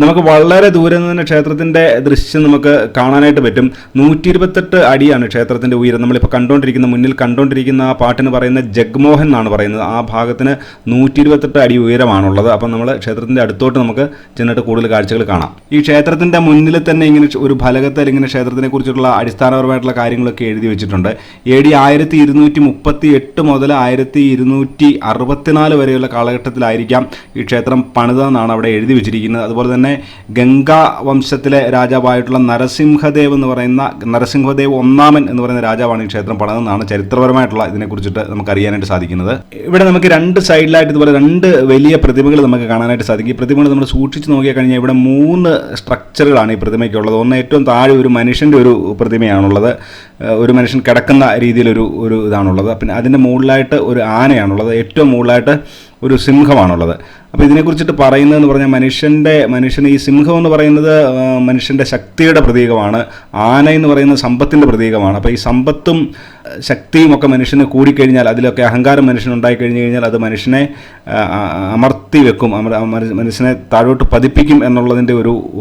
നമുക്ക് വളരെ ദൂരെ നിന്ന് തന്നെ ക്ഷേത്രത്തിൻ്റെ ദൃശ്യം നമുക്ക് കാണാനായിട്ട് പറ്റും. 128 അടിയാണ് ക്ഷേത്രത്തിൻ്റെ ഉയരം. നമ്മളിപ്പോൾ മുന്നിൽ കണ്ടുകൊണ്ടിരിക്കുന്ന ആ പാട്ടിന് പറയുന്ന ജഗ്മോഹൻ എന്നാണ് പറയുന്നത്. ആ ഭാഗത്തിന് 128 അടി ഉയരമാണുള്ളത്. അപ്പം നമ്മൾ ക്ഷേത്രത്തിൻ്റെ അടുത്തോട്ട് നമുക്ക് ചെന്നിട്ട് കൂടുതൽ കാഴ്ചകൾ കാണാം. ഈ ക്ഷേത്രത്തിൻ്റെ മുന്നിൽ തന്നെ ഇങ്ങനെ ഒരു ഫലകത്തിൽ ഇങ്ങനെ ക്ഷേത്രത്തിനെ കുറിച്ചുള്ള അടിസ്ഥാനപരമായിട്ടുള്ള കാര്യങ്ങളൊക്കെ എഴുതി വെച്ചിട്ടുണ്ട്. AD 1238 മുതൽ 1264 വരെയുള്ള കാലഘട്ടത്തിലായിരിക്കാം ഈ ക്ഷേത്രം പണിതെന്നാണ് അവിടെ എഴുതി വെച്ചിരിക്കുന്നത്. അതുപോലെ തന്നെ ഗംഗാ വംശത്തിലെ രാജാവായിട്ടുള്ള നരസിംഹദേവ് ഒന്നാമൻ എന്ന് പറയുന്ന രാജാവാണ് ഈ ക്ഷേത്രം പണിതെന്നാണ് ചരിത്രപരമായിട്ടുള്ള ഇതിനെക്കുറിച്ചിട്ട് നമുക്ക് അറിയാനായിട്ട് സാധിക്കുന്നത്. ഇവിടെ നമുക്ക് രണ്ട് സൈഡിലായിട്ട് ഇതുപോലെ രണ്ട് വലിയ പ്രതിമകൾ നമുക്ക് കാണാനായിട്ട് സാധിക്കും. ഈ പ്രതിമകൾ നമ്മൾ സൂക്ഷിച്ച് നോക്കിയാൽ കഴിഞ്ഞാൽ ഇവിടെ 3 സ്ട്രക്ചറുകളാണ് ഈ പ്രതിമയ്ക്കുള്ളത്. ഒന്ന് ഏറ്റവും താഴെ ഒരു മനുഷ്യൻ്റെ ഒരു പ്രതിമയാണുള്ളത്. ഒരു മനുഷ്യൻ കിടക്കുന്ന രീതിയിലൊരു ഇതാണുള്ളത്. പിന്നെ അതിൻ്റെ മുകളിലായിട്ട് ഒരു ആനയാണുള്ളത്. ഏറ്റവും മുകളിലായിട്ട് ഒരു സിംഹമാണുള്ളത്. അപ്പോൾ ഇതിനെക്കുറിച്ചിട്ട് പറയുന്നതെന്ന് പറഞ്ഞാൽ മനുഷ്യൻ ഈ സിംഹം എന്ന് പറയുന്നത് മനുഷ്യൻ്റെ ശക്തിയുടെ പ്രതീകമാണ്. ആന എന്ന് പറയുന്നത് സമ്പത്തിൻ്റെ പ്രതീകമാണ്. അപ്പോൾ ഈ സമ്പത്തും ശക്തിയും ഒക്കെ മനുഷ്യന് കൂടിക്കഴിഞ്ഞാൽ, അതിലൊക്കെ അഹങ്കാരം മനുഷ്യനുണ്ടായി കഴിഞ്ഞു കഴിഞ്ഞാൽ അത് മനുഷ്യനെ അമർത്തി വെക്കും, മനുഷ്യനെ താഴോട്ട് പതിപ്പിക്കും എന്നുള്ളതിൻ്റെ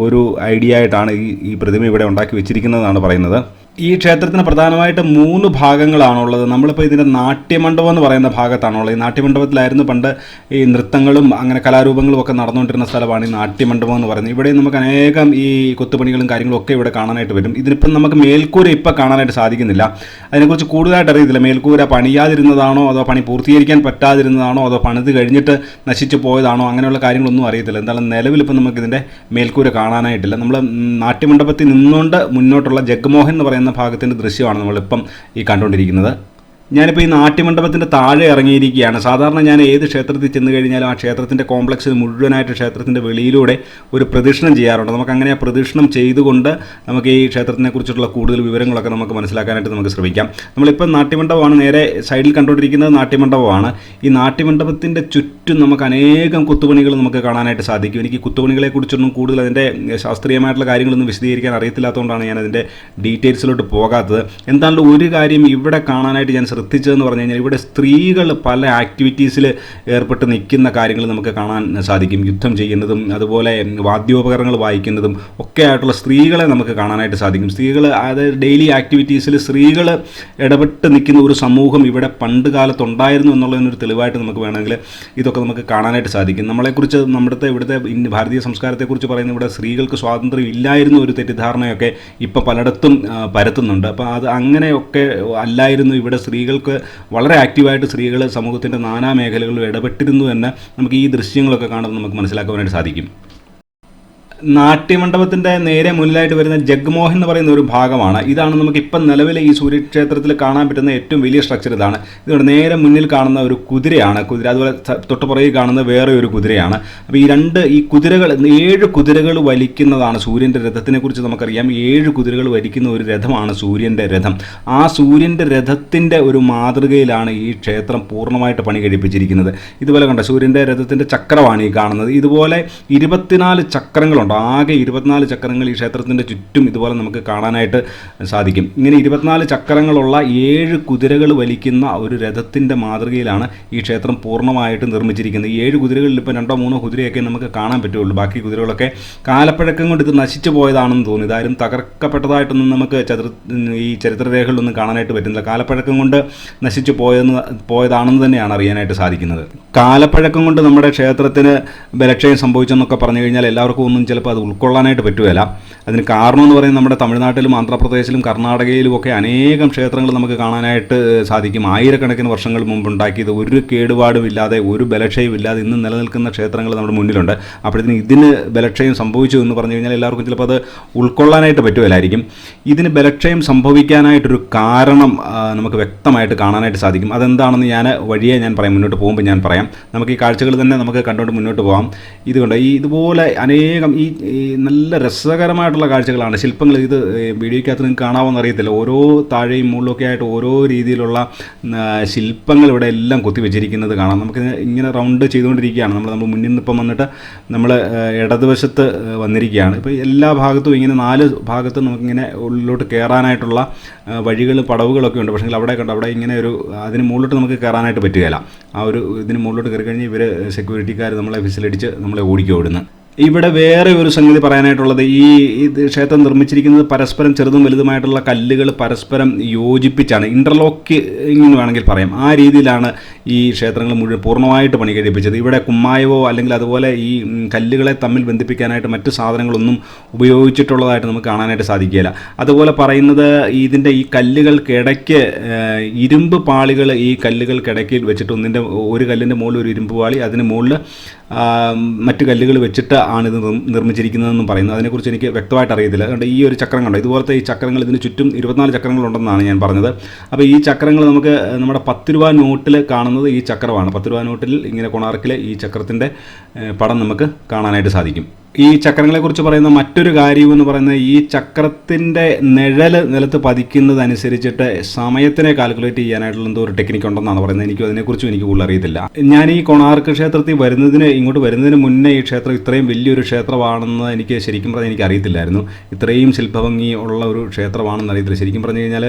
ഒരു ഐഡിയ ആയിട്ടാണ് ഈ പ്രതിമ ഇവിടെ ഉണ്ടാക്കി വെച്ചിരിക്കുന്നതെന്നാണ് പറയുന്നത്. ഈ ക്ഷേത്രത്തിന് പ്രധാനമായിട്ട് 3 ഭാഗങ്ങളാണുള്ളത്. നമ്മളിപ്പോൾ ഇതിൻ്റെ നാട്യമണ്ഡപം എന്ന് പറയുന്ന ഭാഗത്താണുള്ളത്. ഈ നാട്യമണ്ഡപത്തിലായിരുന്നു പണ്ട് ഈ നൃത്തങ്ങളും അങ്ങനെ കലാരൂപങ്ങളും ഒക്കെ നടന്നുകൊണ്ടിരുന്ന സ്ഥലമാണ് ഈ നാട്യമണ്ഡപം എന്ന് പറയുന്നത്. ഇവിടെ നമുക്ക് അനേകം ഈ കൊത്തുപണികളും കാര്യങ്ങളും ഒക്കെ ഇവിടെ കാണാനായിട്ട് വരും. ഇതിനിപ്പം നമുക്ക് മേൽക്കൂര ഇപ്പം കാണാനായിട്ട് സാധിക്കുന്നില്ല. അതിനെക്കുറിച്ച് കൂടുതലായിട്ട് അറിയത്തില്ല. മേൽക്കൂര പണിയാതിരുന്നതാണോ അതോ പണി പൂർത്തീകരിക്കാൻ പറ്റാതിരുന്നതാണോ അതോ പണിത് കഴിഞ്ഞിട്ട് നശിച്ചു പോയതാണോ അങ്ങനെയുള്ള കാര്യങ്ങളൊന്നും അറിയത്തില്ല. എന്തായാലും നിലവിലിപ്പം നമുക്കിതിൻ്റെ മേൽക്കൂര കാണാനായിട്ടില്ല. നമ്മൾ നാട്യമണ്ഡപത്തിൽ നിന്നുകൊണ്ട് മുന്നോട്ടുള്ള ജഗ്മോഹൻ എന്ന് പറയുന്ന ഭാഗത്തിൻ്റെ ദൃശ്യമാണ് നമ്മളിപ്പം ഈ കണ്ടുകൊണ്ടിരിക്കുന്നത്. ഞാനിപ്പോൾ ഈ നാട്യമണ്ഡപത്തിൻ്റെ താഴെ ഇറങ്ങിയിരിക്കുകയാണ്. സാധാരണ ഞാൻ ഏത് ക്ഷേത്രത്തിൽ ചെന്ന് കഴിഞ്ഞാലും ആ ക്ഷേത്രത്തിൻ്റെ കോംപ്ലക്സിൽ മുഴുവനായിട്ട് ക്ഷേത്രത്തിൻ്റെ വെളിയിലൂടെ ഒരു പ്രദക്ഷിണം ചെയ്യാറുണ്ട്. നമുക്ക് അങ്ങനെ ആ പ്രദക്ഷിണം ചെയ്തുകൊണ്ട് നമുക്ക് ഈ ക്ഷേത്രത്തിനെ കുറിച്ചിട്ടുള്ള കൂടുതൽ വിവരങ്ങളൊക്കെ നമുക്ക് മനസ്സിലാക്കാനായിട്ട് നമുക്ക് ശ്രമിക്കാം. നമ്മളിപ്പോൾ നാട്യമണ്ഡപമാണ് നേരെ സൈഡിൽ കണ്ടുകൊണ്ടിരിക്കുന്നത്. നാട്യമണ്ഡപമാണ്. ഈ നാട്യമണ്ഡപത്തിൻ്റെ ചുറ്റും നമുക്ക് അനേകം കുത്തുപണികൾ നമുക്ക് കാണാനായിട്ട് സാധിക്കും. എനിക്ക് കുത്തുപണികളെ കുറിച്ചൊന്നും കൂടുതൽ അതിൻ്റെ ശാസ്ത്രീയമായിട്ടുള്ള കാര്യങ്ങളൊന്നും വിശദീകരിക്കാൻ അറിയത്തില്ലാത്തതുകൊണ്ടാണ് ഞാൻ അതിൻ്റെ ഡീറ്റെയിൽസിലോട്ട് പോകാത്തത്. എന്തായാലും ഒരു കാര്യം ഇവിടെ കാണാനായിട്ട് ഞാൻ ശ്രദ്ധിച്ചതെന്ന് പറഞ്ഞു കഴിഞ്ഞാൽ ഇവിടെ സ്ത്രീകൾ പല ആക്ടിവിറ്റീസിൽ ഏർപ്പെട്ട് നിൽക്കുന്ന കാര്യങ്ങൾ നമുക്ക് കാണാൻ സാധിക്കും. യുദ്ധം ചെയ്യുന്നതും അതുപോലെ വാദ്യോപകരണങ്ങൾ വായിക്കുന്നതും ഒക്കെ ആയിട്ടുള്ള സ്ത്രീകളെ നമുക്ക് കാണാനായിട്ട് സാധിക്കും. സ്ത്രീകൾ അതായത് ഡെയിലി ആക്ടിവിറ്റീസിൽ സ്ത്രീകൾ ഇടപെട്ട് നിൽക്കുന്ന ഒരു സമൂഹം ഇവിടെ പണ്ട് കാലത്തുണ്ടായിരുന്നു എന്നുള്ളതിനൊരു തെളിവായിട്ട് നമുക്ക് വേണമെങ്കിൽ ഇതൊക്കെ നമുക്ക് കാണാനായിട്ട് സാധിക്കും. നമ്മളെക്കുറിച്ച് ഇവിടുത്തെ ഭാരതീയ സംസ്കാരത്തെക്കുറിച്ച് പറയുന്ന ഇവിടെ സ്ത്രീകൾക്ക് സ്വാതന്ത്ര്യം ഇല്ലായിരുന്നു ഒരു തെറ്റിദ്ധാരണയൊക്കെ ഇപ്പോൾ പലയിടത്തും പരത്തുന്നുണ്ട്. അപ്പോൾ അത് അങ്ങനെയൊക്കെ അല്ലായിരുന്നു. ഇവിടെ സ്ത്രീകൾക്ക് വളരെ ആക്റ്റീവായിട്ട് സ്ത്രീകൾ സമൂഹത്തിൻ്റെ നാനാ മേഖലകളിലും ഇടപെട്ടിരുന്നു എന്ന് നമുക്ക് ഈ ദൃശ്യങ്ങളൊക്കെ കാണുമ്പോൾ നമുക്ക് മനസ്സിലാക്കാനായിട്ട് സാധിക്കും. നാട്യമണ്ഡപത്തിൻ്റെ നേരെ മുന്നിലായിട്ട് വരുന്ന ജഗ്മോഹൻ എന്ന് പറയുന്ന ഒരു ഭാഗമാണ്. ഇതാണ് നമുക്കിപ്പം നിലവിൽ ഈ സൂര്യക്ഷേത്രത്തിൽ കാണാൻ പറ്റുന്ന ഏറ്റവും വലിയ സ്ട്രക്ചർ ഇതാണ്. ഇതുകൊണ്ട് നേരെ മുന്നിൽ കാണുന്ന ഒരു കുതിരയാണ്. അതുപോലെ തൊട്ടുപുറകിൽ കാണുന്ന വേറെ ഒരു കുതിരയാണ്. അപ്പോൾ ഈ കുതിരകൾ 7 കുതിരകൾ വലിക്കുന്നതാണ് സൂര്യൻ്റെ രഥത്തിനെ കുറിച്ച് നമുക്കറിയാം. 7 കുതിരകൾ വലിക്കുന്ന ഒരു രഥമാണ് സൂര്യൻ്റെ രഥം. ആ സൂര്യൻ്റെ രഥത്തിൻ്റെ ഒരു മാതൃകയിലാണ് ഈ ക്ഷേത്രം പൂർണ്ണമായിട്ട് പണി കഴിപ്പിച്ചിരിക്കുന്നത്. ഇതുപോലെ കണ്ട സൂര്യൻ്റെ രഥത്തിൻ്റെ ചക്രമാണ് ഈ കാണുന്നത്. ഇതുപോലെ 24 ചക്രങ്ങളുണ്ട്. ആകെ 24 ചക്രങ്ങൾ ഈ ക്ഷേത്രത്തിൻ്റെ ചുറ്റും ഇതുപോലെ നമുക്ക് കാണാനായിട്ട് സാധിക്കും. ഇങ്ങനെ 24 ചക്രങ്ങളുള്ള 7 കുതിരകൾ വലിക്കുന്ന ഒരു രഥത്തിൻ്റെ മാതൃകയിലാണ് ഈ ക്ഷേത്രം പൂർണ്ണമായിട്ട് നിർമ്മിച്ചിരിക്കുന്നത്. ഈ 7 കുതിരകളിൽ ഇപ്പോൾ 2-3 കുതിരയൊക്കെ നമുക്ക് കാണാൻ പറ്റുള്ളൂ. ബാക്കി കുതിരകളൊക്കെ കാലപ്പഴക്കം കൊണ്ട് ഇത് നശിച്ചു പോയതാണെന്ന് തോന്നി. ഇതാരും തകർക്കപ്പെട്ടതായിട്ടൊന്നും നമുക്ക് ഈ ചരിത്രരേഖകളിലൊന്നും കാണാനായിട്ട് പറ്റുന്നില്ല. കാലപ്പഴക്കം കൊണ്ട് നശിച്ചു പോയതാണെന്ന് തന്നെയാണ് അറിയാനായിട്ട് സാധിക്കുന്നത്. കാലപ്പഴക്കം കൊണ്ട് നമ്മുടെ ക്ഷേത്രത്തിന് ബലക്ഷയം സംഭവിച്ചെന്നൊക്കെ പറഞ്ഞു കഴിഞ്ഞാൽ എല്ലാവർക്കും ഒന്നും ചിലപ്പോൾ അത് ഉൾക്കൊള്ളാനായിട്ട് പറ്റുകയില്ല. അതിന് കാരണമെന്ന് പറയുന്നത് നമ്മുടെ തമിഴ്നാട്ടിലും ആന്ധ്രാപ്രദേശിലും കർണാടകയിലും ഒക്കെ അനേകം ക്ഷേത്രങ്ങൾ നമുക്ക് കാണാനായിട്ട് സാധിക്കും. ആയിരക്കണക്കിന് വർഷങ്ങൾ മുമ്പ് ഉണ്ടാക്കിയത് ഒരു കേടുപാടും ഇല്ലാതെ ഒരു ബലക്ഷയവും ഇല്ലാതെ ഇന്ന് നിലനിൽക്കുന്ന ക്ഷേത്രങ്ങൾ നമ്മുടെ മുന്നിലുണ്ട്. അപ്പോഴത്തേന് ഇതിന് ബലക്ഷയം സംഭവിച്ചു എന്ന് പറഞ്ഞു കഴിഞ്ഞാൽ എല്ലാവർക്കും ചിലപ്പോൾ അത് ഉൾക്കൊള്ളാനായിട്ട് പറ്റുകയില്ലായിരിക്കും. ഇതിന് ബലക്ഷയം സംഭവിക്കാനായിട്ടൊരു കാരണം നമുക്ക് വ്യക്തമായിട്ട് കാണാനായിട്ട് സാധിക്കും. അതെന്താണെന്ന് ഞാൻ പറയാം. മുന്നോട്ട് പോകുമ്പോൾ ഞാൻ പറയാം. നമുക്ക് ഈ കാഴ്ചകൾ തന്നെ നമുക്ക് കണ്ടുകൊണ്ട് മുന്നോട്ട് പോകാം. ഇതുകൊണ്ട് ഇതുപോലെ അനേകം ഈ നല്ല രസകരമായിട്ടുള്ള കാഴ്ചകളാണ്. ശില്പങ്ങൾ ഇത് വീഡിയോയ്ക്കകത്ത് നിങ്ങൾക്ക് കാണാമെന്ന് അറിയത്തില്ല. ഓരോ താഴെയും മുകളിലൊക്കെ ആയിട്ട് ഓരോ രീതിയിലുള്ള ശില്പങ്ങൾ ഇവിടെ എല്ലാം കൊത്തിവെച്ചിരിക്കുന്നത് കാണാം. നമുക്ക് ഇങ്ങനെ റൗണ്ട് ചെയ്തുകൊണ്ടിരിക്കുകയാണ്. നമ്മൾ മുന്നിൽ നിന്ന് ഇപ്പം വന്നിട്ട് നമ്മൾ ഇടതുവശത്ത് വന്നിരിക്കുകയാണ്. ഇപ്പോൾ എല്ലാ ഭാഗത്തും ഇങ്ങനെ 4 ഭാഗത്തും നമുക്കിങ്ങനെ ഉള്ളിലോട്ട് കയറാനായിട്ടുള്ള വഴികളും പടവുകളൊക്കെ ഉണ്ട്. പക്ഷേ അവിടെ ഇങ്ങനെ അതിന് മുകളിലോട്ട് നമുക്ക് കയറാനായിട്ട് പറ്റുകയില്ല. ഇതിന് മുകളിലോട്ട് കയറി കഴിഞ്ഞാൽ ഇവർ സെക്യൂരിറ്റിക്കാർ നമ്മളെ വിസിലടിച്ച് നമ്മളെ ഓടിക്കും. ഇവിടെ വേറെ ഒരു സംഗതി പറയാനായിട്ടുള്ളത്, ഈ ഇത് ക്ഷേത്രം നിർമ്മിച്ചിരിക്കുന്നത് പരസ്പരം ചെറുതും വലുതുമായിട്ടുള്ള കല്ലുകൾ പരസ്പരം യോജിപ്പിച്ചാണ്, ഇൻ്റർലോക്കിങ് എന്ന് വേണമെങ്കിൽ പറയാം. ആ രീതിയിലാണ് ഈ ക്ഷേത്രങ്ങൾ മുഴുവൻ പൂർണ്ണമായിട്ട് പണി കഴിപ്പിച്ചത്. ഇവിടെ കുമ്മായമോ അല്ലെങ്കിൽ അതുപോലെ ഈ കല്ലുകളെ തമ്മിൽ ബന്ധിപ്പിക്കാനായിട്ട് മറ്റ് സാധനങ്ങളൊന്നും ഉപയോഗിച്ചിട്ടുള്ളതായിട്ട് നമുക്ക് കാണാനായിട്ട് സാധിക്കുകയില്ല. അതുപോലെ പറയുന്നത് ഇതിൻ്റെ ഈ കല്ലുകൾക്കിടയ്ക്ക് ഇരുമ്പ് പാളികൾ ഈ കല്ലുകൾക്കിടയ്ക്ക് വെച്ചിട്ട് ഒരു കല്ലിൻ്റെ മുകളിൽ ഒരു ഇരുമ്പ് പാളി, അതിന് മുകളിൽ മറ്റ് കല്ലുകൾ വെച്ചിട്ട് ആണ് ഇത് നിർമ്മിച്ചിരിക്കുന്നതെന്നും പറയുന്നത്. അതിനെക്കുറിച്ച് എനിക്ക് വ്യക്തമായിട്ട് അറിയത്തില്ല. അതുകൊണ്ട് ഈ ഒരു ചക്രം കണ്ടോ, ഇതുപോലത്തെ ഈ ചക്രങ്ങൾ ഇതിന് ചുറ്റും 24 ചക്രങ്ങളുണ്ടെന്നാണ് ഞാൻ പറഞ്ഞത്. അപ്പോൾ ഈ ചക്രങ്ങൾ നമുക്ക് നമ്മുടെ 10 രൂപ നോട്ടിൽ കാണുന്നത് ഈ ചക്രമാണ്. 10 രൂപ നോട്ടിൽ ഇങ്ങനെ കൊണാർക്കിലെ ഈ ചക്രത്തിൻ്റെ പടം നമുക്ക് കാണാനായിട്ട് സാധിക്കും. ഈ ചക്രങ്ങളെക്കുറിച്ച് പറയുന്ന മറ്റൊരു കാര്യമെന്ന് പറയുന്നത്, ഈ ചക്രത്തിൻ്റെ നിഴൽ നിലത്ത് പതിക്കുന്നതനുസരിച്ചിട്ട് സമയത്തിനെ കാൽക്കുലേറ്റ് ചെയ്യാനായിട്ടുള്ള എന്തോ ഒരു ടെക്നിക്ക് ഉണ്ടെന്നാണ് പറയുന്നത്. അതിനെക്കുറിച്ചും എനിക്ക് കൂടുതൽ അറിയത്തില്ല. ഞാൻ ഈ കൊണാർക്ക് ക്ഷേത്രത്തിൽ ഇങ്ങോട്ട് വരുന്നതിന് മുന്നേ ഈ ക്ഷേത്രം ഇത്രയും വലിയൊരു ക്ഷേത്രമാണെന്ന് എനിക്ക് ശരിക്കും പറഞ്ഞാൽ എനിക്ക് അറിയത്തില്ലായിരുന്നു. ഇത്രയും ശില്പഭംഗി ഉള്ള ഒരു ക്ഷേത്രമാണെന്ന് അറിയത്തില്ല. ശരിക്കും പറഞ്ഞു കഴിഞ്ഞാൽ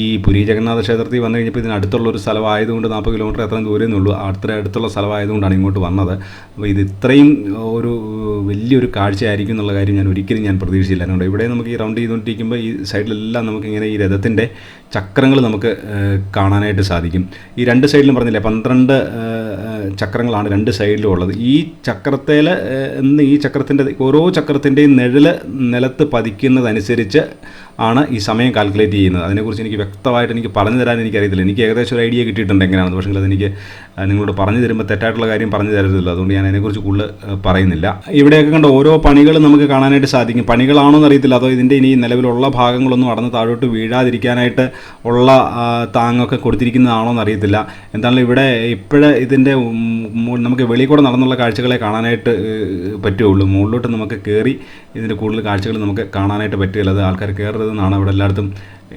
ഈ പുരി ജഗന്നാഥ ക്ഷേത്രത്തിൽ വന്നു കഴിഞ്ഞപ്പോൾ ഇതിനടുത്തുള്ളൊരു സ്ഥലമായതുകൊണ്ട് 40 കിലോമീറ്റർ എത്രയും ദൂരമേ ഉള്ളൂ, അടുത്തുള്ള സ്ഥലമായതുകൊണ്ടാണ് ഇങ്ങോട്ട് വന്നത്. അപ്പോൾ ഇത് ഇത്രയും ഒരു വലിയൊരു കാഴ്ചയായിരിക്കും എന്നുള്ള കാര്യം ഞാൻ ഒരിക്കലും പ്രതീക്ഷിച്ചില്ല. അതുകൊണ്ട് ഇവിടെ നമുക്ക് ഈ റൗണ്ട് ചെയ്തുകൊണ്ടിരിക്കുമ്പോൾ ഈ സൈഡിലെല്ലാം നമുക്കിങ്ങനെ ഈ രഥത്തിൻ്റെ ചക്രങ്ങൾ നമുക്ക് കാണാനായിട്ട് സാധിക്കും. ഈ രണ്ട് സൈഡിലും പറഞ്ഞില്ലേ 12 ചക്രങ്ങളാണ് രണ്ട് സൈഡിലും ഉള്ളത്. ഈ ചക്രത്തിൻ്റെ ഓരോ ചക്രത്തിൻ്റെയും നിഴൽ നിലത്ത് പതിക്കുന്നതനുസരിച്ച് ആണ് ഈ സമയം കാൽക്കുലേറ്റ് ചെയ്യുന്നത്. അതിനെക്കുറിച്ച് എനിക്ക് വ്യക്തമായിട്ട് എനിക്ക് പറഞ്ഞു തരാൻ എനിക്കറിയത്തില്ല. എനിക്ക് ഏകദേശം ഒരു ഐഡിയ കിട്ടിയിട്ടുണ്ട് എങ്ങനെയാണെന്ന്. പക്ഷേ അതെനിക്ക് നിങ്ങളോട് പറഞ്ഞു തരുമ്പോൾ തെറ്റായിട്ടുള്ള കാര്യം പറഞ്ഞു തരത്തില്ല. അതുകൊണ്ട് ഞാൻ അതിനെക്കുറിച്ച് കൂടുതൽ പറയുന്നില്ല. ഇവിടെയൊക്കെ കണ്ട ഓരോ പണികൾ നമുക്ക് കാണാനായിട്ട് സാധിക്കും. പണികളാണോ എന്നറിയത്തില്ല, അതോ ഇതിൻ്റെ ഇനി നിലവിലുള്ള ഭാഗങ്ങളൊന്നും അടന്ന് താഴോട്ട് വീഴാതിരിക്കാനായിട്ട് ഉള്ള താങ്ങൊക്കെ കൊടുത്തിരിക്കുന്നതാണോ എന്നറിയത്തില്ല. എന്താണെങ്കിലും ഇവിടെ ഇപ്പോഴേ ഇതിൻ്റെ നമുക്ക് വെളിയിൽ കൂടെ നടന്നുള്ള കാഴ്ചകളെ കാണാനായിട്ട് പറ്റുകയുള്ളൂ. മുകളിലോട്ട് നമുക്ക് കയറി ഇതിൻ്റെ കൂടുതൽ കാഴ്ചകൾ നമുക്ക് കാണാനായിട്ട് പറ്റുകയില്ല. അത് ആൾക്കാർ കയറരുതെന്നാണ് ഇവിടെ എല്ലായിടത്തും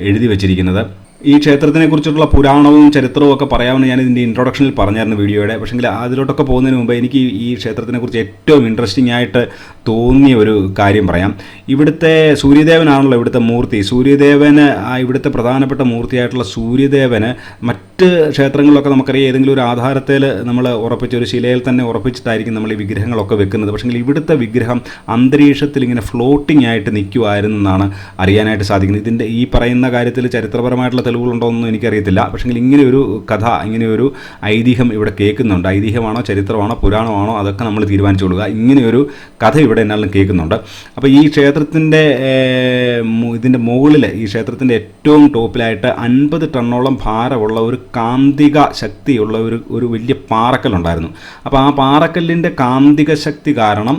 എഴുതി വച്ചിരിക്കുന്നത്. ഈ ക്ഷേത്രത്തിനെ കുറിച്ചിട്ടുള്ള പുരാണവും ചരിത്രവും ഒക്കെ പറയാമെന്ന് ഞാൻ ഇതിൻ്റെ ഇൻട്രൊഡക്ഷനിൽ പറഞ്ഞായിരുന്നു വീഡിയോയുടെ. പക്ഷേ അതിലോട്ടൊക്കെ പോകുന്നതിന് മുമ്പ് എനിക്ക് ഈ ക്ഷേത്രത്തിനെക്കുറിച്ച് ഏറ്റവും ഇൻട്രസ്റ്റിംഗ് ആയിട്ട് തോന്നിയ ഒരു കാര്യം പറയാം. ഇവിടുത്തെ സൂര്യദേവനാണല്ലോ ഇവിടുത്തെ മൂർത്തി. സൂര്യദേവന് ഇവിടുത്തെ പ്രധാനപ്പെട്ട മൂർത്തിയായിട്ടുള്ള സൂര്യദേവന് മറ്റ് ക്ഷേത്രങ്ങളിലൊക്കെ നമുക്കറിയാം ഏതെങ്കിലും ഒരു ആധാരത്തിൽ നമ്മൾ ഉറപ്പിച്ച ഒരു ശിലയിൽ തന്നെ ഉറപ്പിച്ചിട്ടായിരിക്കും നമ്മൾ ഈ വിഗ്രഹങ്ങളൊക്കെ വെക്കുന്നത്. പക്ഷേ ഇവിടുത്തെ വിഗ്രഹം അന്തരീക്ഷത്തിൽ ഇങ്ങനെ ഫ്ലോട്ടിംഗ് ആയിട്ട് നിൽക്കുമായിരുന്നെന്നാണ് അറിയാനായിട്ട് സാധിക്കുന്നത്. ഇതിൻ്റെ ഈ പറയുന്ന കാര്യത്തിൽ ചരിത്രപരമായിട്ടുള്ള തെളിവുകളുണ്ടോയെന്നും എനിക്കറിയത്തില്ല. പക്ഷേ ഇങ്ങനെയൊരു കഥ, ഇങ്ങനെയൊരു ഐതിഹ്യം ഇവിടെ കേൾക്കുന്നുണ്ട്. ഐതിഹ്യമാണോ ചരിത്രമാണോ പുരാണമാണോ അതൊക്കെ നമ്മൾ തീരുമാനിച്ചുകൊള്ളുക. ഇങ്ങനെയൊരു കഥ ഇവിടെ എന്നാലും കേൾക്കുന്നുണ്ട്. അപ്പോൾ ഈ ക്ഷേത്രത്തിൻ്റെ ഇതിൻ്റെ മുകളിൽ ഈ ക്ഷേത്രത്തിൻ്റെ ഏറ്റവും ടോപ്പിലായിട്ട് 50 ടണ്ണോളം ഭാരമുള്ള ഒരു കാന്തിക ശക്തിയുള്ള ഒരു വലിയ പാറക്കല്ലുണ്ടായിരുന്നു. അപ്പോൾ ആ പാറക്കല്ലിൻ്റെ കാന്തിക ശക്തി കാരണം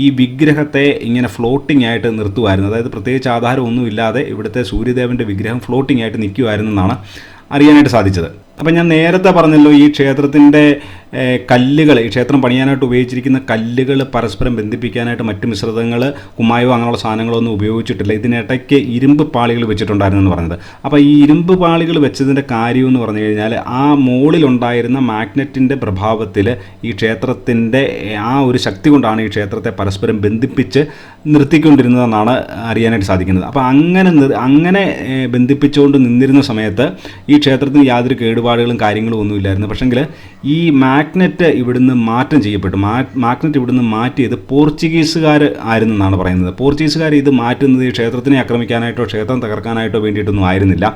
ഈ വിഗ്രഹത്തെ ഇങ്ങനെ ഫ്ലോട്ടിംഗ് ആയിട്ട് നിർത്തുമായിരുന്നു. അതായത് പ്രത്യേകിച്ച് ആധാരമൊന്നുമില്ലാതെ ഇവിടുത്തെ സൂര്യദേവൻ്റെ വിഗ്രഹം ഫ്ലോട്ടിംഗ് ആയിട്ട് നിൽക്കുമായിരുന്നെന്നാണ് അറിയാനായിട്ട് സാധിച്ചത്. അപ്പം ഞാൻ നേരത്തെ പറഞ്ഞല്ലോ ഈ ക്ഷേത്രത്തിൻ്റെ കല്ലുകൾ, ഈ ക്ഷേത്രം പണിയാനായിട്ട് ഉപയോഗിച്ചിരിക്കുന്ന കല്ലുകൾ പരസ്പരം ബന്ധിപ്പിക്കാനായിട്ട് മറ്റ് മിശ്രിതങ്ങൾ കുമ്മായോ അങ്ങനെയുള്ള സാധനങ്ങളൊന്നും ഉപയോഗിച്ചിട്ടില്ല. ഇതിനിടയ്ക്ക് ഇരുമ്പ് പാളികൾ വെച്ചിട്ടുണ്ടായിരുന്നു എന്ന് പറഞ്ഞത്. അപ്പോൾ ഈ ഇരുമ്പ് പാളികൾ വെച്ചതിൻ്റെ കാര്യം എന്ന് പറഞ്ഞു കഴിഞ്ഞാൽ ആ മുകളിലുണ്ടായിരുന്ന മാഗ്നറ്റിൻ്റെ പ്രഭാവത്തിൽ ഈ ക്ഷേത്രത്തിൻ്റെ ആ ഒരു ശക്തി കൊണ്ടാണ് ഈ ക്ഷേത്രത്തെ പരസ്പരം ബന്ധിപ്പിച്ച് നിർത്തിക്കൊണ്ടിരുന്നതെന്നാണ് അറിയാനായിട്ട് സാധിക്കുന്നത്. അപ്പോൾ അങ്ങനെ ബന്ധിപ്പിച്ചുകൊണ്ട് നിന്നിരുന്ന സമയത്ത് ഈ ക്ഷേത്രത്തിന് യാതൊരു കേടുപാടുകളും കാര്യങ്ങളും ഒന്നുമില്ലായിരുന്നു. പക്ഷെങ്കിൽ ഈ മാഗ്നറ്റ് ഇവിടുന്ന് മാറ്റം ചെയ്യപ്പെട്ടു. മാഗ്നറ്റ് ഇവിടുന്ന് മാറ്റിയത് പോർച്ചുഗീസുകാർ ആയിരുന്നെന്നാണ് പറയുന്നത്. പോർച്ചുഗീസുകാർ ഇത് മാറ്റുന്നത് ഈ ക്ഷേത്രത്തിനെ ആക്രമിക്കാനായിട്ടോ ക്ഷേത്രം തകർക്കാനായിട്ടോ വേണ്ടിയിട്ടൊന്നും ആയിരുന്നില്ല.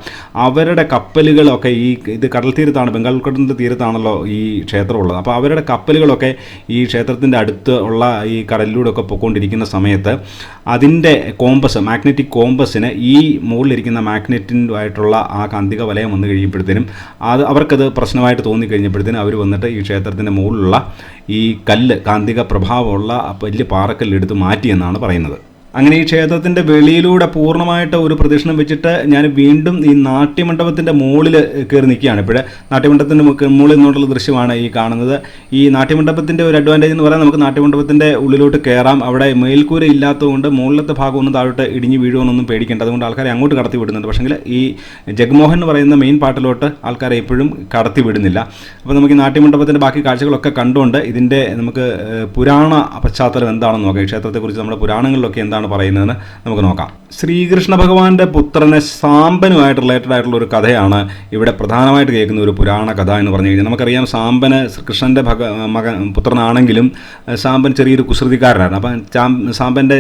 അവരുടെ കപ്പലുകളൊക്കെ ഇത് കടൽ തീരത്താണ്, ബംഗാൾ ഉൾക്കടലിൻ്റെ തീരത്താണല്ലോ ഈ ക്ഷേത്രമുള്ളത്. അപ്പോൾ അവരുടെ കപ്പലുകളൊക്കെ ഈ ക്ഷേത്രത്തിൻ്റെ അടുത്ത് ഉള്ള ഈ കടലിലൂടെ ഒക്കെ പൊയ്ക്കൊണ്ടിരിക്കുന്ന സമയത്ത് അതിൻ്റെ മാഗ്നറ്റിക് കോമ്പസിന് ഈ മുകളിലിരിക്കുന്ന മാഗ്നറ്റിൻ്റായിട്ടുള്ള ആ കാന്തിക വലയം വന്നു കഴിയുമ്പോഴത്തേനും അവർക്കത് പ്രശ്നമായിട്ട് തോന്നിക്കഴിഞ്ഞപ്പോഴത്തേനും അവർ വന്നിട്ട് ഈ ക്ഷേത്രത്തിൻ്റെ മുകളിലുള്ള ഈ കാന്തിക പ്രഭാവമുള്ള വലിയ പാറക്കല്ലെടുത്ത് മാറ്റിയെന്നാണ് പറയുന്നത്. അങ്ങനെ ഈ ക്ഷേത്രത്തിൻ്റെ വെളിയിലൂടെ പൂർണ്ണമായിട്ട് ഒരു പ്രദക്ഷിണം വെച്ചിട്ട് ഞാൻ വീണ്ടും ഈ നാട്യമണ്ഡപത്തിൻ്റെ മുകളിൽ കയറി നിൽക്കുകയാണ്. ഇപ്പോഴേ നാട്യമണ്ഡപത്തിൻ്റെ മുകളിൽ നിന്നുള്ള ദൃശ്യമാണ് ഈ കാണുന്നത്. ഈ നാട്യമണ്ഡപത്തിൻ്റെ ഒരു അഡ്വാൻറ്റേജ് എന്ന് പറയാൻ നമുക്ക് നാട്യമണ്ഡപത്തിൻ്റെ ഉള്ളിലോട്ട് കയറാം. അവിടെ മേൽക്കൂര ഇല്ലാത്തതുകൊണ്ട് മുകളിലത്തെ ഭാഗമൊന്നും താഴോട്ട് ഇടിഞ്ഞ് വീഴുമെന്നൊന്നും പേടിക്കേണ്ട. അതുകൊണ്ട് ആൾക്കാരെ അങ്ങോട്ട് കടത്തി വിടുന്നുണ്ട്. പക്ഷേ ഈ ജഗ്മോഹൻ എന്ന് പറയുന്ന മെയിൻ പാട്ടിലോട്ട് ആൾക്കാരെ എപ്പോഴും കടത്തി വിടുന്നില്ല. അപ്പോൾ നമുക്ക് ഈ നാട്യമണ്ഡപത്തിൻ്റെ ബാക്കി കാഴ്ചകളൊക്കെ കണ്ടുകൊണ്ട് ഇതിൻ്റെ നമുക്ക് പുരാണ പശ്ചാത്തലം എന്താണെന്ന് നോക്കാം. ഈ ക്ഷേത്രത്തെക്കുറിച്ച് നമ്മുടെ പുരാണങ്ങളിലൊക്കെ എന്താണ് എന്താണ് പറയുന്നതെന്ന് നമുക്ക് നോക്കാം. ശ്രീകൃഷ്ണ ഭഗവാന്റെ പുത്രനെ സാമ്പനുമായിട്ട് റിലേറ്റഡ് ആയിട്ടുള്ള ഒരു കഥയാണ് ഇവിടെ പ്രധാനമായിട്ട് കേൾക്കുന്ന ഒരു പുരാണ കഥ എന്ന് പറഞ്ഞു കഴിഞ്ഞാൽ, നമുക്കറിയാം സാമ്പന് കൃഷ്ണൻ്റെ പുത്രനാണെങ്കിലും സാമ്പൻ ചെറിയൊരു കുസൃതിക്കാരനാണ്. അപ്പം സാമ്പൻ്റെ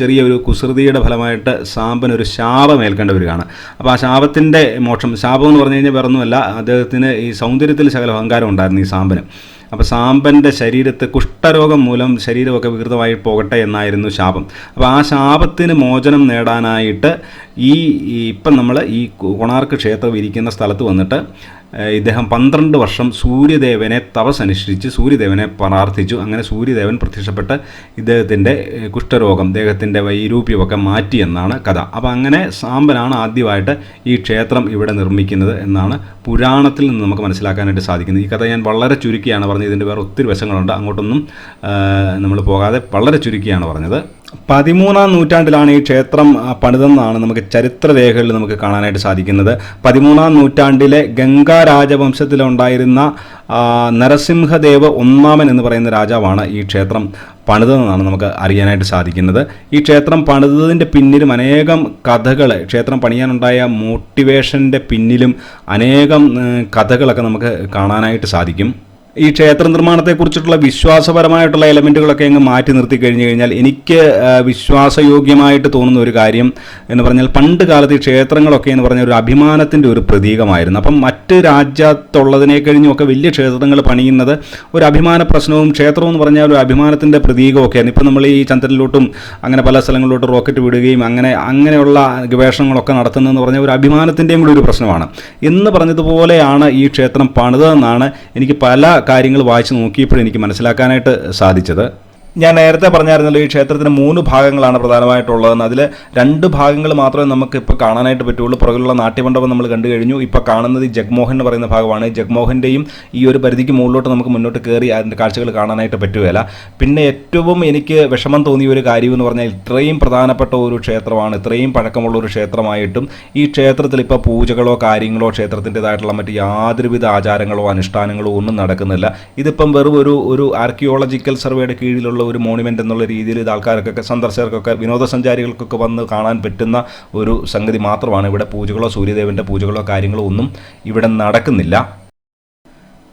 ചെറിയൊരു കുസൃതിയുടെ ഫലമായിട്ട് സാമ്പൻ ഒരു ശാപം ഏൽക്കേണ്ടി വരികയാണ്. അപ്പോൾ ആ ശാപത്തിൻ്റെ മോക്ഷം, ശാപം എന്ന് പറഞ്ഞു കഴിഞ്ഞാൽ വേറൊന്നുമല്ല, അദ്ദേഹത്തിന് ഈ സൗന്ദര്യത്തിൽ ശകല അഹങ്കാരം ഉണ്ടായിരുന്നു ഈ സാമ്പന്. അപ്പോൾ സാമ്പൻ്റെ ശരീരത്ത് കുഷ്ഠരോഗം മൂലം ശരീരമൊക്കെ വികൃതമായി പോകട്ടെ എന്നായിരുന്നു ശാപം. അപ്പോൾ ആ ശാപത്തിന് മോചനം നേടാനായിട്ട് ഇപ്പം നമ്മൾ ഈ കൊണാർക്ക് ക്ഷേത്രം ഇരിക്കുന്ന സ്ഥലത്ത് വന്നിട്ട് ഇദ്ദേഹം 12 വർഷം സൂര്യദേവനെ തപസ്സനുഷ്ഠിച്ച് സൂര്യദേവനെ പ്രാർത്ഥിച്ചു. അങ്ങനെ സൂര്യദേവൻ പ്രത്യക്ഷപ്പെട്ട് ഇദ്ദേഹത്തിൻ്റെ കുഷ്ഠരോഗം, ദേഹത്തിൻ്റെ വൈരൂപ്യമൊക്കെ മാറ്റിയെന്നാണ് കഥ. അപ്പോൾ അങ്ങനെ സാമ്പനാണ് ആദ്യമായിട്ട് ഈ ക്ഷേത്രം ഇവിടെ നിർമ്മിക്കുന്നത് എന്നാണ് പുരാണത്തിൽ നിന്ന് നമുക്ക് മനസ്സിലാക്കാനായിട്ട് സാധിക്കുന്നത്. ഈ കഥ ഞാൻ വളരെ ചുരുക്കിയാണ് പറഞ്ഞത്, ഇതിൻ്റെ വേറെ ഒത്തിരി വശങ്ങളുണ്ട്, അങ്ങോട്ടൊന്നും നമ്മൾ പോകാതെ വളരെ ചുരുക്കിയാണ് പറഞ്ഞത്. 13-ാം നൂറ്റാണ്ടിലാണ് ഈ ക്ഷേത്രം പണിതെന്നാണ് നമുക്ക് ചരിത്രരേഖകളിൽ നമുക്ക് കാണാനായിട്ട് സാധിക്കുന്നത്. 13-ാം നൂറ്റാണ്ടിലെ ഗംഗാ രാജവംശത്തിലുണ്ടായിരുന്ന നരസിംഹദേവ് ഒന്നാമൻ എന്ന് പറയുന്ന രാജാവാണ് ഈ ക്ഷേത്രം പണിതെന്നാണ് നമുക്ക് അറിയാനായിട്ട് സാധിക്കുന്നത്. ഈ ക്ഷേത്രം പണിതതിൻ്റെ പിന്നിലും അനേകം കഥകൾ, ക്ഷേത്രം പണിയാനുണ്ടായ മോട്ടിവേഷൻ്റെ പിന്നിലും അനേകം കഥകളൊക്കെ നമുക്ക് കാണാനായിട്ട് സാധിക്കും. ഈ ക്ഷേത്ര നിർമ്മാണത്തെക്കുറിച്ചിട്ടുള്ള വിശ്വാസപരമായിട്ടുള്ള എലമെൻറ്റുകളൊക്കെ അങ്ങ് മാറ്റി നിർത്തി കഴിഞ്ഞു കഴിഞ്ഞാൽ എനിക്ക് വിശ്വാസയോഗ്യമായിട്ട് തോന്നുന്ന ഒരു കാര്യം എന്ന് പറഞ്ഞാൽ, പണ്ട് കാലത്ത് ഈ ക്ഷേത്രങ്ങളൊക്കെ എന്ന് പറഞ്ഞാൽ ഒരു അഭിമാനത്തിൻ്റെ ഒരു പ്രതീകമായിരുന്നു. അപ്പം മറ്റ് രാജ്യത്തുള്ളതിനെ കഴിഞ്ഞുമൊക്കെ വലിയ ക്ഷേത്രങ്ങൾ പണിയുന്നത് ഒരു അഭിമാന പ്രശ്നവും, ക്ഷേത്രം എന്ന് പറഞ്ഞാൽ ഒരു അഭിമാനത്തിൻ്റെ പ്രതീകമൊക്കെയാണ്. ഇപ്പം നമ്മൾ ഈ ചന്ദ്രനിലോട്ടും അങ്ങനെ പല സ്ഥലങ്ങളിലോട്ടും റോക്കറ്റ് വിടുകയും അങ്ങനെയുള്ള ഗവേഷണങ്ങളൊക്കെ നടത്തുന്നതെന്ന് പറഞ്ഞാൽ ഒരു അഭിമാനത്തിൻ്റെയും കൂടി ഒരു പ്രശ്നമാണ്. എന്ന് പറഞ്ഞതുപോലെയാണ് ഈ ക്ഷേത്രം പണിതതെന്നാണ് എനിക്ക് പല കാര്യങ്ങൾ വായിച്ച് നോക്കിയപ്പോഴും എനിക്ക് മനസ്സിലാക്കാനായിട്ട് സാധിച്ചത്. ഞാൻ നേരത്തെ പറഞ്ഞായിരുന്നല്ലോ, ഈ ക്ഷേത്രത്തിന് 3 ഭാഗങ്ങളാണ് പ്രധാനമായിട്ടുള്ളതെന്ന്. അതിൽ 2 ഭാഗങ്ങൾ മാത്രമേ നമുക്ക് ഇപ്പോൾ കാണാനായിട്ട് പറ്റുള്ളൂ. പുറകിലുള്ള നാട്യമണ്ഡപം നമ്മൾ കണ്ടു കഴിഞ്ഞു. ഇപ്പോൾ കാണുന്നത് ഈ ജഗ്മോഹൻ എന്ന് പറയുന്ന ഭാഗമാണ്. ജഗ്മോഹൻ്റെയും ഈ ഒരു പരിധിക്ക് മുകളിലോട്ട് നമുക്ക് മുന്നോട്ട് കയറി അതിൻ്റെ കാഴ്ചകൾ കാണാനായിട്ട് പറ്റുകയില്ല. പിന്നെ ഏറ്റവും എനിക്ക് വിഷമം തോന്നിയ ഒരു കാര്യം എന്ന് പറഞ്ഞാൽ, ഇത്രയും പ്രധാനപ്പെട്ട ഒരു ക്ഷേത്രമാണ്, ഇത്രയും പഴക്കമുള്ള ഒരു ക്ഷേത്രമായിട്ടും ഈ ക്ഷേത്രത്തിൽ ഇപ്പോൾ പൂജകളോ കാര്യങ്ങളോ ക്ഷേത്രത്തിൻ്റെതായിട്ടുള്ള മറ്റ് യാതൊരുവിധ ആചാരങ്ങളോ അനുഷ്ഠാനങ്ങളോ ഒന്നും നടക്കുന്നില്ല. ഇതിപ്പം വെറും ഒരു ആർക്കിയോളജിക്കൽ സർവേയുടെ കീഴിലുള്ള ഒരു മോണുമെൻ്റ് എന്നുള്ള രീതിയിൽ ഇത് ആൾക്കാർക്കൊക്കെ, സന്ദർശകർക്കൊക്കെ, വിനോദസഞ്ചാരികൾക്കൊക്കെ വന്ന് കാണാൻ പറ്റുന്ന ഒരു സംഗതി മാത്രമാണ്. ഇവിടെ പൂജകളോ സൂര്യദേവൻ്റെ പൂജകളോ കാര്യങ്ങളോ ഒന്നും ഇവിടെ നടക്കുന്നില്ല.